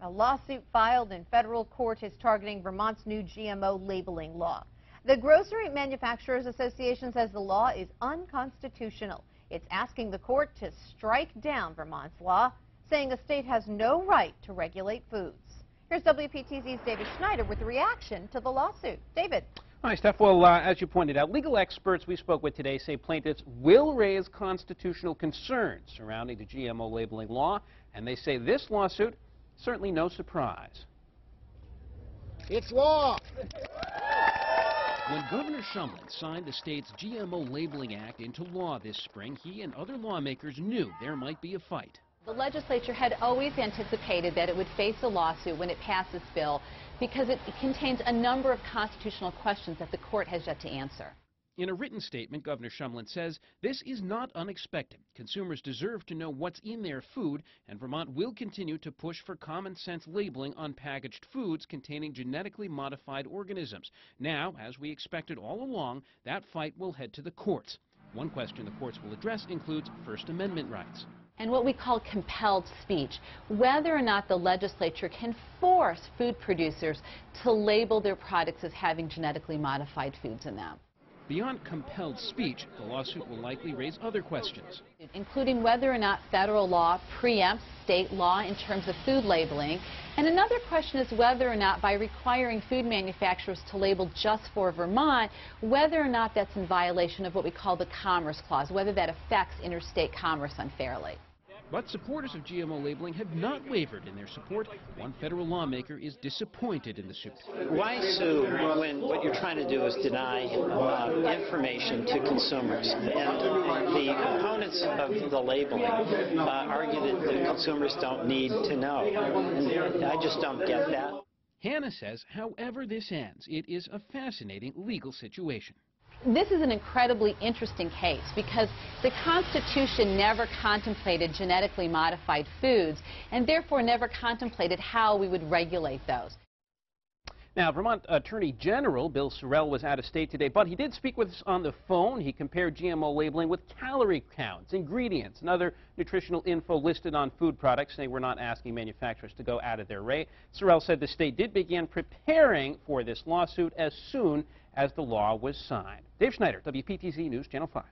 A lawsuit filed in federal court is targeting Vermont's new GMO labeling law. The Grocery Manufacturers Association says the law is unconstitutional. It's asking the court to strike down Vermont's law, saying the state has no right to regulate foods. Here's WPTZ's David Schneider with a reaction to the lawsuit. David. Hi, Steph. Well, as you pointed out, legal experts we spoke with today say plaintiffs will raise constitutional concerns surrounding the GMO labeling law, and they say this lawsuit, certainly no surprise. It's law! When Governor Shumlin signed the state's GMO Labeling Act into law this spring, he and other lawmakers knew there might be a fight. The legislature had always anticipated that it would face a lawsuit when it passed this bill because it contains a number of constitutional questions that the court has yet to answer. In a written statement, Governor Shumlin says this is not unexpected. Consumers deserve to know what's in their food, and Vermont will continue to push for common sense labeling on packaged foods containing genetically modified organisms. Now, as we expected all along, that fight will head to the courts. One question the courts will address includes First Amendment rights. And what we call compelled speech, whether or not the legislature can force food producers to label their products as having genetically modified foods in them. Beyond compelled speech, the lawsuit will likely raise other questions, including whether or not federal law preempts state law in terms of food labeling. And another question is whether or not, by requiring food manufacturers to label just for Vermont, whether or not that's in violation of what we call the Commerce Clause, whether that affects interstate commerce unfairly. But supporters of GMO labeling have not wavered in their support. One federal lawmaker is disappointed in the suit. Why sue when what you're trying to do is deny information to consumers? And the opponents of the labeling argue that the consumers don't need to know. And I just don't get that. Hannah says, however this ends, it is a fascinating legal situation. This is an incredibly interesting case because the Constitution never contemplated genetically modified foods and therefore never contemplated how we would regulate those. Now, Vermont Attorney General Bill Sorrell was out of state today, but he did speak with us on the phone. He compared GMO labeling with calorie counts, ingredients, and other nutritional info listed on food products, saying we're not asking manufacturers to go out of their way. Sorrell said the state did begin preparing for this lawsuit as soon as the law was signed. Dave Schneider, WPTZ News, Channel 5.